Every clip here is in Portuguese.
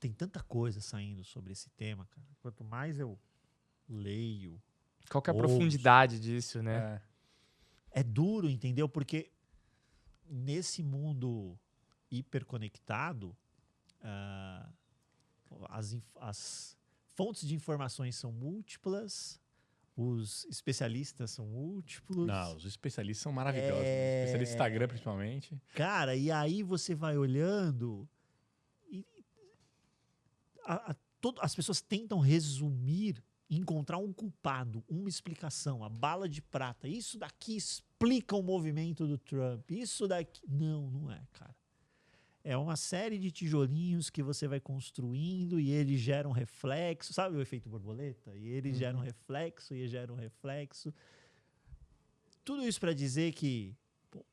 tem tanta coisa saindo sobre esse tema, cara. Quanto mais eu leio... Qual que é a ouço, profundidade disso, né? é duro, entendeu? Porque nesse mundo hiperconectado, as fontes de informações são múltiplas, os especialistas são múltiplos. Não, os especialistas são maravilhosos. Os especialistas do Instagram, principalmente. Cara, e aí você vai olhando e as pessoas tentam resumir, encontrar um culpado, uma explicação, a bala de prata. Isso daqui explica o movimento do Trump. Isso daqui... Não é, cara. É uma série de tijolinhos que você vai construindo e eles geram reflexo. Sabe o efeito borboleta? E eles geram reflexo, e geram reflexo. Tudo isso para dizer que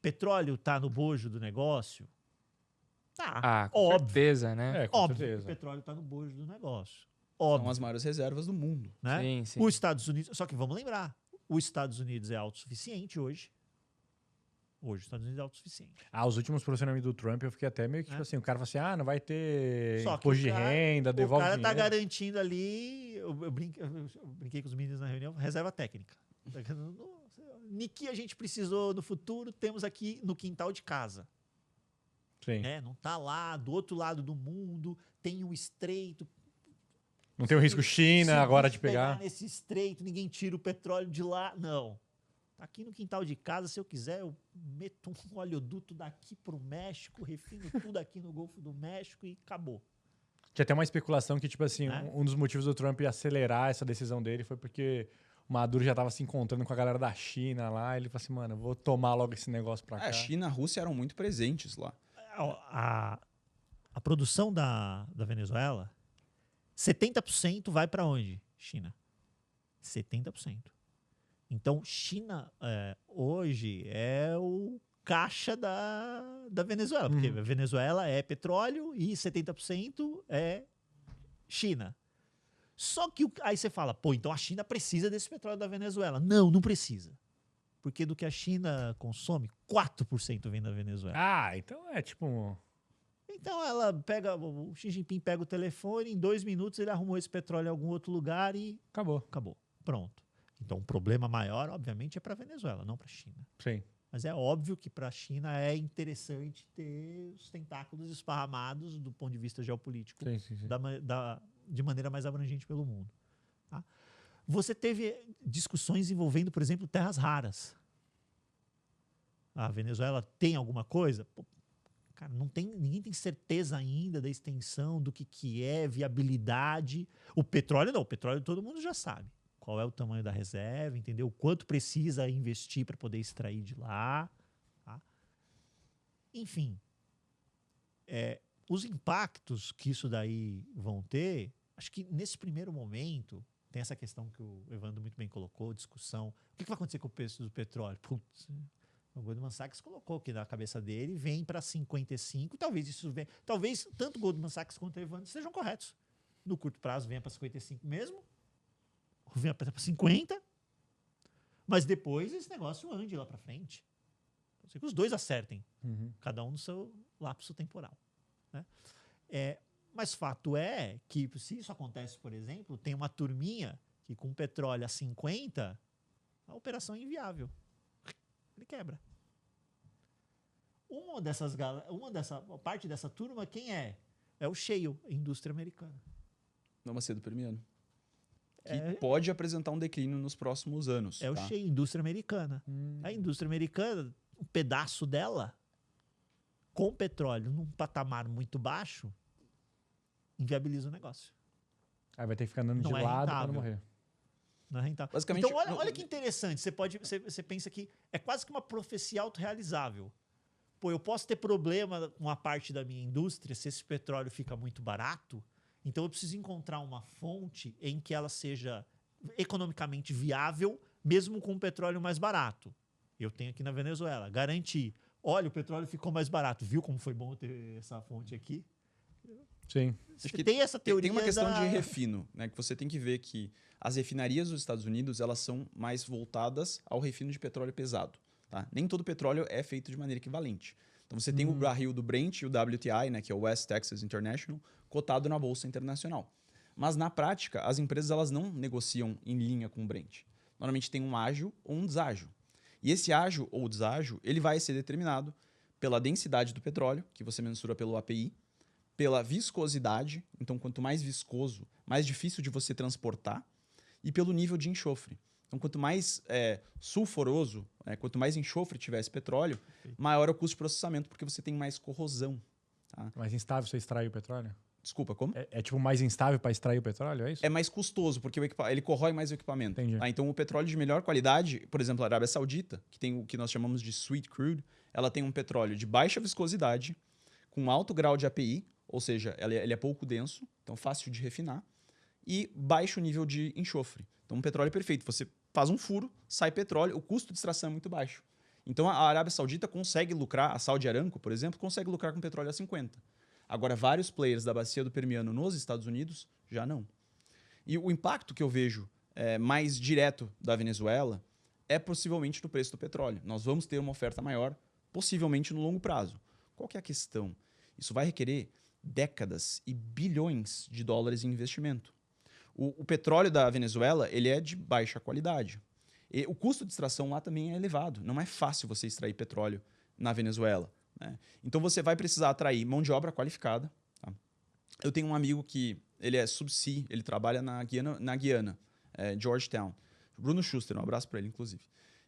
petróleo tá no bojo do negócio? Tá, Com óbvio. certeza, né? Com Óbvio certeza. que o petróleo tá no bojo do negócio. Óbvio. São as maiores reservas do mundo. Né? Sim, sim. Os Estados Unidos... Só que vamos lembrar, os Estados Unidos é autossuficiente hoje. Hoje os Estados Unidos é autossuficiente. Os últimos posicionamentos do Trump, eu fiquei até meio que, tipo assim, o cara fala assim, não vai ter Só que imposto de renda, devolve o cara tá dinheiro. garantindo ali... Eu brinquei com os meninos na reunião, reserva técnica. Que a gente precisou no futuro, temos aqui no quintal de casa. Sim. Não tá lá, do outro lado do mundo, tem um estreito. Não tem o risco China Se agora bicho de pegar. nesse estreito, ninguém tira o petróleo de lá. Não. Tá aqui no quintal de casa, se eu quiser, eu meto um oleoduto daqui pro México, refino tudo aqui no Golfo do México e acabou. Tinha até uma especulação que, tipo assim, um dos motivos do Trump acelerar essa decisão dele foi porque o Maduro já tava se encontrando com a galera da China lá. Ele falou assim, mano, eu vou tomar logo esse negócio pra cá. A China e a Rússia eram muito presentes lá. A produção da Venezuela, 70% vai para onde? China. 70%. Então, China hoje é o caixa da Venezuela, porque a Venezuela é petróleo e 70% é China. Só que aí você fala, então a China precisa desse petróleo da Venezuela. Não precisa. Porque do que a China consome, 4% vem da Venezuela. Então é tipo... Então o Xi Jinping pega o telefone, em 2 minutos ele arrumou esse petróleo em algum outro lugar e... Acabou. Pronto. Então o problema maior, obviamente, é para a Venezuela, não para a China. Sim. Mas é óbvio que para a China é interessante ter os tentáculos esparramados do ponto de vista geopolítico, sim. de maneira mais abrangente pelo mundo. Tá? Você teve discussões envolvendo, por exemplo, terras raras. A Venezuela tem alguma coisa? Cara, ninguém tem certeza ainda da extensão, do que é, viabilidade. O petróleo não, o petróleo todo mundo já sabe. Qual é o tamanho da reserva, entendeu? O quanto precisa investir para poder extrair de lá. Tá? Enfim, os impactos que isso daí vão ter, acho que nesse primeiro momento, tem essa questão que o Evandro muito bem colocou, discussão. O que vai acontecer com o preço do petróleo? Putz, o Goldman Sachs colocou que na cabeça dele vem para 55, talvez tanto o Goldman Sachs quanto o Evandro sejam corretos. No curto prazo venha para 55 mesmo, venha para 50, mas depois esse negócio ande lá para frente. Pode ser que os dois acertem, cada um no seu lapso temporal. Né? Mas fato é que, se isso acontece, por exemplo, tem uma turminha que com petróleo a 50, a operação é inviável. Ele quebra. Parte dessa turma, quem é? É o Shale, a indústria americana. Não vai ser do Permiano. Que pode apresentar um declínio nos próximos anos. O Shale, indústria americana. A indústria americana, um pedaço dela, com petróleo num patamar muito baixo, inviabiliza o negócio. Aí vai ter que ficar andando de lado para não morrer. Não é rentável. Basicamente, então, olha que interessante. Você pensa que é quase que uma profecia autorrealizável. Eu posso ter problema com a parte da minha indústria se esse petróleo fica muito barato, então eu preciso encontrar uma fonte em que ela seja economicamente viável, mesmo com o petróleo mais barato. Eu tenho aqui na Venezuela, garantir. Olha, o petróleo ficou mais barato. Viu como foi bom ter essa fonte aqui? Sim. Acho que tem essa teoria. Tem uma questão de refino, né? Que você tem que ver que as refinarias dos Estados Unidos, elas são mais voltadas ao refino de petróleo pesado. Tá? Nem todo petróleo é feito de maneira equivalente. Então você tem o barril do Brent e o WTI, né, que é o West Texas International, cotado na Bolsa Internacional. Mas na prática, as empresas elas não negociam em linha com o Brent. Normalmente tem um ágio ou um deságio. E esse ágio ou deságio, ele vai ser determinado pela densidade do petróleo, que você mensura pelo API, pela viscosidade, então quanto mais viscoso, mais difícil de você transportar, e pelo nível de enxofre. Então quanto mais sulfuroso, quanto mais enxofre tiver esse petróleo, maior é o custo de processamento, porque você tem mais corrosão. Tá? Mais instável você extrair o petróleo? Desculpa, como? É tipo mais instável para extrair o petróleo, é isso? É mais custoso, porque ele corrói mais o equipamento. Entendi. Então, o petróleo de melhor qualidade, por exemplo, a Arábia Saudita, que tem o que nós chamamos de sweet crude, ela tem um petróleo de baixa viscosidade, com alto grau de API, ou seja, ele é pouco denso, então fácil de refinar, e baixo nível de enxofre. Então, um petróleo perfeito. Você faz um furo, sai petróleo, o custo de extração é muito baixo. Então, a Arábia Saudita consegue lucrar, a Saudi Aramco, por exemplo, consegue lucrar com petróleo a 50. Agora, vários players da bacia do Permiano nos Estados Unidos já não. E o impacto que eu vejo mais direto da Venezuela é possivelmente no preço do petróleo. Nós vamos ter uma oferta maior, possivelmente no longo prazo. Qual que é a questão? Isso vai requerer décadas e bilhões de dólares em investimento. O petróleo da Venezuela ele é de baixa qualidade. E o custo de extração lá também é elevado. Não é fácil você extrair petróleo na Venezuela. Então você vai precisar atrair mão de obra qualificada. Tá? Eu tenho um amigo que ele é subsea, ele trabalha na Guiana, Georgetown. Bruno Schuster, um abraço para ele, inclusive.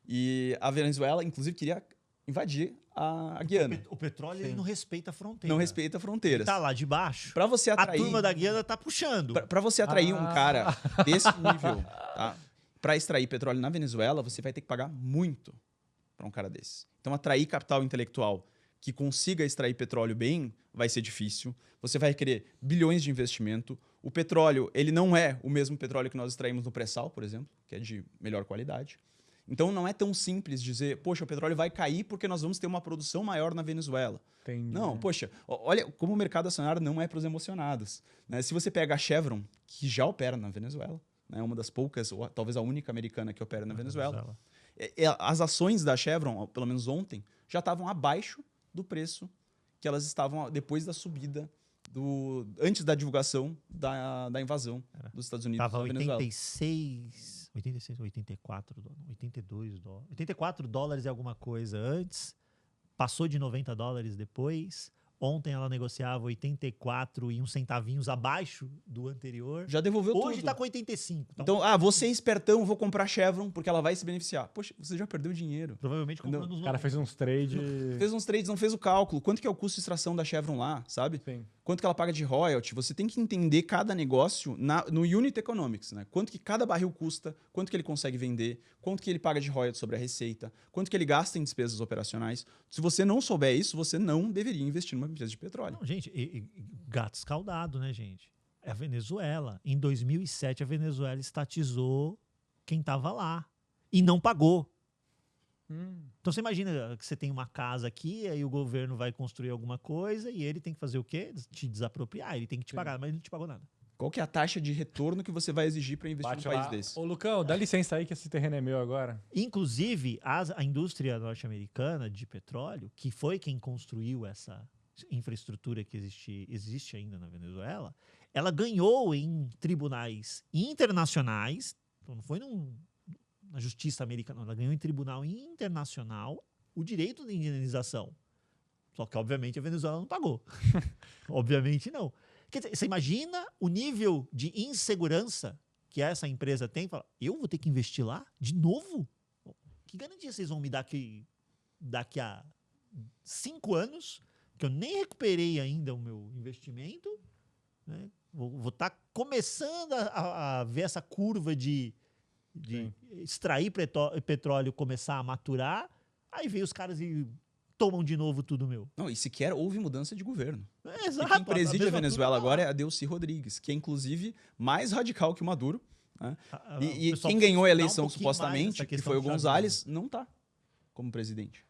E a Venezuela, inclusive, queria invadir a Guiana. O petróleo ele não respeita a fronteira. Não respeita fronteiras. Tá lá de baixo. Para você atrair, a turma da Guiana tá puxando. Para você atrair um cara desse nível, tá? Para extrair petróleo na Venezuela, você vai ter que pagar muito para um cara desse. Então, atrair capital intelectual que consiga extrair petróleo bem, vai ser difícil. Você vai requerer bilhões de investimento. O petróleo, ele não é o mesmo petróleo que nós extraímos no pré-sal, por exemplo, que é de melhor qualidade. Então, não é tão simples dizer, poxa, o petróleo vai cair porque nós vamos ter uma produção maior na Venezuela. Entendi. Não, poxa, olha como o mercado acionário não é para os emocionados. Né? Se você pega a Chevron, que já opera na Venezuela, né? Uma das poucas, ou talvez a única americana que opera na Venezuela, as ações da Chevron, pelo menos ontem, já estavam abaixo do preço que elas estavam depois da subida, antes da divulgação da invasão dos Estados Unidos na Venezuela. 86, 84, 82 dólares. 84 dólares e alguma coisa antes, passou de 90 dólares depois. Ontem ela negociava 84 e uns centavinhos abaixo do anterior. Já devolveu tudo. Hoje está com 85. Então, você é espertão, vou comprar Chevron porque ela vai se beneficiar. Poxa, você já perdeu dinheiro. Provavelmente comprou nos O cara fez uns trades. Fez uns trades, não fez o cálculo. Quanto que é o custo de extração da Chevron lá, sabe? Sim. Quanto que ela paga de royalty? Você tem que entender cada negócio no Unit Economics, né? Quanto que cada barril custa, quanto que ele consegue vender, quanto que ele paga de royalty sobre a receita, quanto que ele gasta em despesas operacionais. Se você não souber isso, você não deveria investir numa empresa de petróleo. Não, gente, gato escaldado, né, gente? É a Venezuela. Em 2007, a Venezuela estatizou quem estava lá e não pagou. Então você imagina que você tem uma casa aqui, aí o governo vai construir alguma coisa e ele tem que fazer o quê? Te desapropriar, ele tem que te pagar, mas ele não te pagou nada. Qual que é a taxa de retorno que você vai exigir para investir num país desse? Ô, Lucão, dá licença aí que esse terreno é meu agora. Inclusive, a indústria norte-americana de petróleo, que foi quem construiu essa infraestrutura que existe ainda na Venezuela, ela ganhou em tribunais internacionais, então não foi na justiça americana, ela ganhou em tribunal internacional o direito de indenização. Só que, obviamente, a Venezuela não pagou. Obviamente, não. Quer dizer, você imagina o nível de insegurança que essa empresa tem? Fala, eu vou ter que investir lá de novo? Que garantia vocês vão me dar que daqui a 5 anos, que eu nem recuperei ainda o meu investimento, né? Vou estar começando a ver essa curva de extrair petróleo, começar a maturar, aí vem os caras e tomam de novo tudo meu. Não, e sequer houve mudança de governo. Exato. Quem preside a Venezuela agora é a Delcy Rodrigues, que é inclusive mais radical que o Maduro. Né? E quem ganhou a eleição supostamente, que foi o González, não está como presidente.